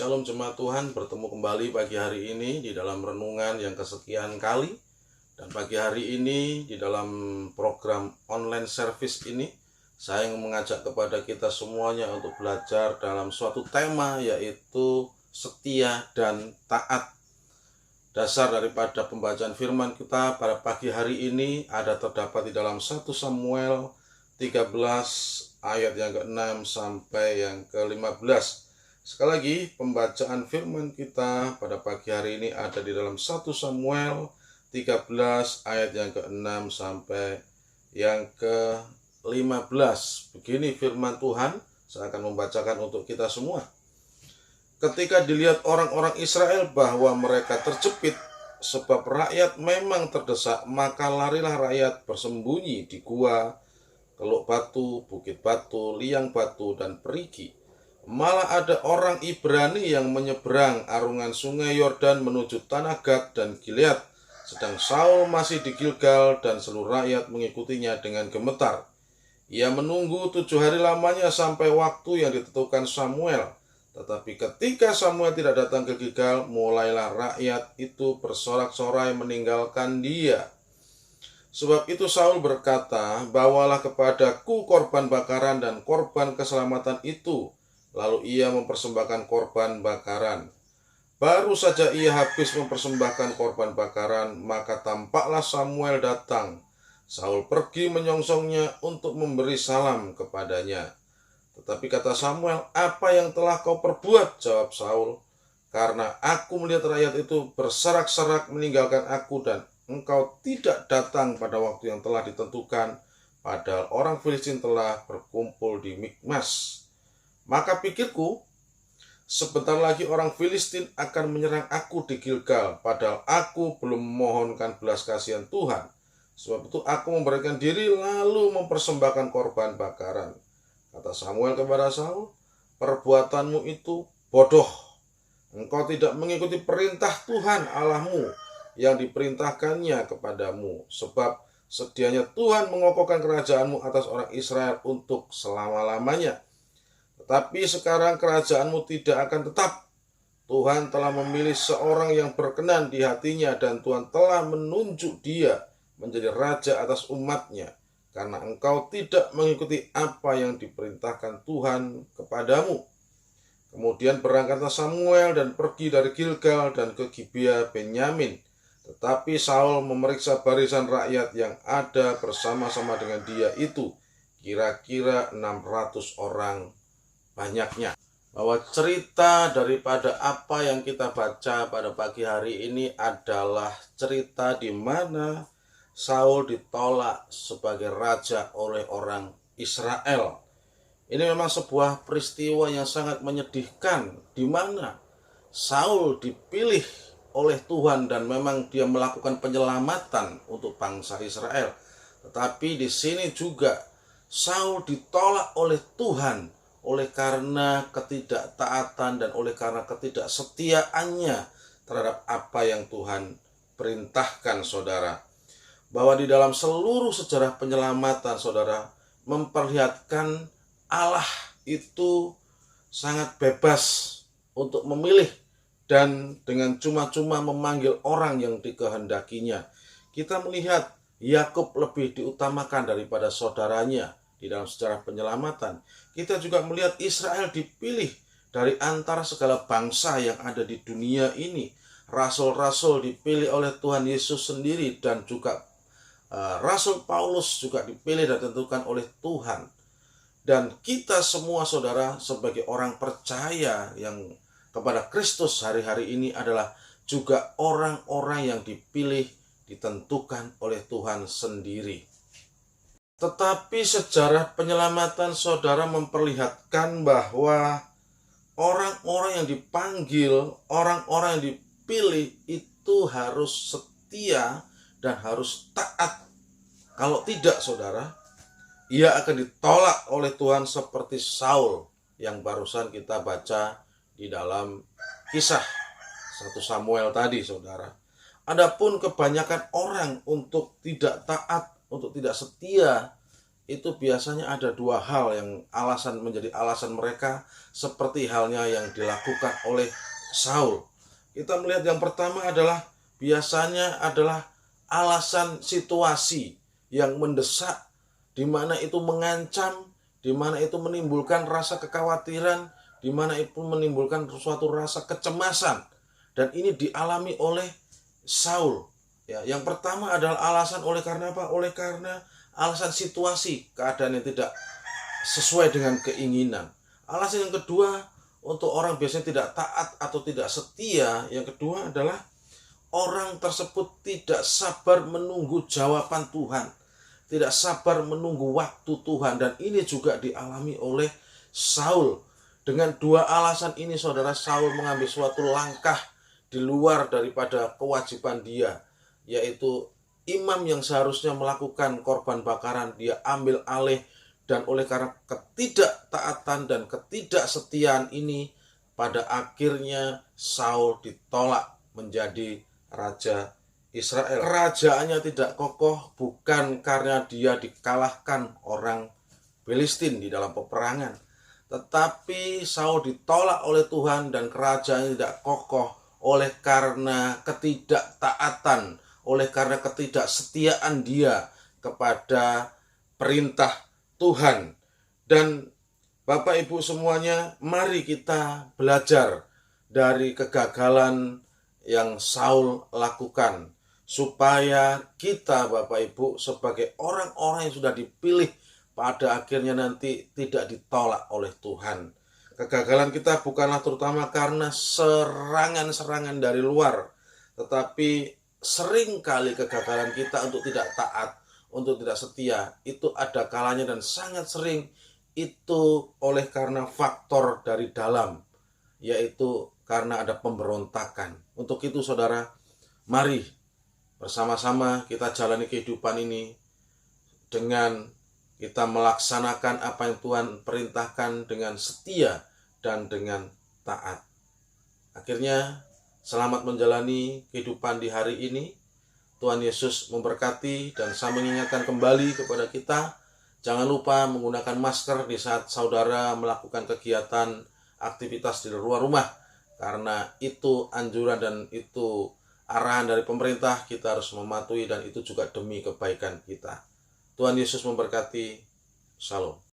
Shalom jemaat Tuhan, bertemu kembali pagi hari ini di dalam renungan yang kesekian kali. Dan pagi hari ini di dalam program online service ini, saya ingin mengajak kepada kita semuanya untuk belajar dalam suatu tema, yaitu setia dan taat. Dasar daripada pembacaan firman kita pada pagi hari ini ada terdapat di dalam 1 Samuel 13 ayat yang ke-6 sampai yang ke-15. Sekali lagi, pembacaan firman kita pada pagi hari ini ada di dalam 1 Samuel 13 ayat yang ke-6 sampai yang ke-15. Begini firman Tuhan, saya akan membacakan untuk kita semua. Ketika dilihat orang-orang Israel bahwa mereka terjepit, sebab rakyat memang terdesak, maka larilah rakyat bersembunyi di gua, keluk batu, bukit batu, liang batu, dan perigi. Malah ada orang Ibrani yang menyeberang arungan sungai Yordan menuju tanah Gad dan Gilead, sedang Saul masih di Gilgal dan seluruh rakyat mengikutinya dengan gemetar. Ia menunggu 7 hari lamanya sampai waktu yang ditentukan Samuel. Tetapi ketika Samuel tidak datang ke Gilgal, mulailah rakyat itu bersorak-sorai meninggalkan dia. Sebab itu Saul berkata, "Bawalah kepadaku korban bakaran dan korban keselamatan itu." Lalu ia mempersembahkan korban bakaran. Baru saja ia habis mempersembahkan korban bakaran, maka tampaklah Samuel datang. Saul pergi menyongsongnya untuk memberi salam kepadanya. Tetapi kata Samuel, "Apa yang telah kau perbuat?" Jawab Saul, "Karena aku melihat rakyat itu berserak-serak meninggalkan aku dan engkau tidak datang pada waktu yang telah ditentukan, padahal orang Filistin telah berkumpul di Mikmas. Maka pikirku, sebentar lagi orang Filistin akan menyerang aku di Gilgal, padahal aku belum memohonkan belas kasihan Tuhan. Sebab itu aku memberikan diri lalu mempersembahkan korban bakaran." Kata Samuel kepada Saul, "Perbuatanmu itu bodoh. Engkau tidak mengikuti perintah Tuhan Allahmu yang diperintahkannya kepadamu. Sebab sedianya Tuhan mengokohkan kerajaanmu atas orang Israel untuk selama-lamanya. Tetapi sekarang kerajaanmu tidak akan tetap. Tuhan telah memilih seorang yang berkenan di hatinya dan Tuhan telah menunjuk dia menjadi raja atas umatnya, karena engkau tidak mengikuti apa yang diperintahkan Tuhan kepadamu." Kemudian berangkatlah Samuel dan pergi dari Gilgal dan ke Gibea Benyamin. Tetapi Saul memeriksa barisan rakyat yang ada bersama-sama dengan dia itu, kira-kira 600 orang banyaknya. Bahwa cerita daripada apa yang kita baca pada pagi hari ini adalah cerita di mana Saul ditolak sebagai raja oleh orang Israel. Ini memang sebuah peristiwa yang sangat menyedihkan, di mana Saul dipilih oleh Tuhan dan memang dia melakukan penyelamatan untuk bangsa Israel. Tetapi di sini juga Saul ditolak oleh Tuhan oleh karena ketidaktaatan dan oleh karena ketidaksetiaannya terhadap apa yang Tuhan perintahkan, saudara. Bahwa di dalam seluruh sejarah penyelamatan, saudara, memperlihatkan Allah itu sangat bebas untuk memilih dan dengan cuma-cuma memanggil orang yang dikehendakinya. Kita melihat Yakub lebih diutamakan daripada saudaranya di dalam sejarah penyelamatan. Kita juga melihat Israel dipilih dari antara segala bangsa yang ada di dunia ini. Rasul-rasul dipilih oleh Tuhan Yesus sendiri, dan juga Rasul Paulus juga dipilih dan ditentukan oleh Tuhan. Dan kita semua, saudara, sebagai orang percaya yang kepada Kristus hari-hari ini adalah juga orang-orang yang dipilih, ditentukan oleh Tuhan sendiri. Tetapi sejarah penyelamatan, saudara, memperlihatkan bahwa orang-orang yang dipanggil, orang-orang yang dipilih itu harus setia dan harus taat. Kalau tidak, saudara, ia akan ditolak oleh Tuhan seperti Saul yang barusan kita baca di dalam kisah 1 Samuel tadi, saudara. Adapun kebanyakan orang untuk tidak taat, untuk tidak setia, itu biasanya ada dua hal yang menjadi alasan mereka, seperti halnya yang dilakukan oleh Saul. Kita melihat yang pertama adalah biasanya adalah alasan situasi yang mendesak, di mana itu mengancam, di mana itu menimbulkan rasa kekhawatiran, di mana itu menimbulkan suatu rasa kecemasan. Dan ini dialami oleh Saul. Ya, yang pertama adalah alasan oleh karena apa? Oleh karena alasan situasi, keadaan yang tidak sesuai dengan keinginan. Alasan yang kedua, untuk orang biasanya tidak taat atau tidak setia, yang kedua adalah orang tersebut tidak sabar menunggu jawaban Tuhan, tidak sabar menunggu waktu Tuhan. Dan ini juga dialami oleh Saul. Dengan dua alasan ini, saudara, Saul mengambil suatu langkah di luar daripada kewajiban dia, yaitu imam yang seharusnya melakukan korban bakaran, dia ambil alih. Dan oleh karena ketidaktaatan dan ketidaksetiaan ini, pada akhirnya Saul ditolak menjadi raja Israel. Kerajaannya tidak kokoh bukan karena dia dikalahkan orang Filistin di dalam peperangan, tetapi Saul ditolak oleh Tuhan dan kerajaannya tidak kokoh oleh karena ketidaktaatan, oleh karena ketidaksetiaan dia kepada perintah Tuhan. Dan Bapak Ibu semuanya, mari kita belajar dari kegagalan yang Saul lakukan, supaya kita, Bapak Ibu, sebagai orang-orang yang sudah dipilih, pada akhirnya nanti tidak ditolak oleh Tuhan. Kegagalan kita bukanlah terutama karena serangan-serangan dari luar, tetapi seringkali kegagalan kita untuk tidak taat, untuk tidak setia, itu ada kalanya dan sangat sering itu oleh karena faktor dari dalam, yaitu karena ada pemberontakan. Untuk itu, saudara, mari bersama-sama kita jalani kehidupan ini dengan kita melaksanakan apa yang Tuhan perintahkan dengan setia dan dengan taat. Akhirnya, selamat menjalani kehidupan di hari ini. Tuhan Yesus memberkati, dan saya mengingatkan kembali kepada kita, jangan lupa menggunakan masker di saat saudara melakukan kegiatan aktivitas di luar rumah, karena itu anjuran dan itu arahan dari pemerintah, kita harus mematuhi, dan itu juga demi kebaikan kita. Tuhan Yesus memberkati. Shalom.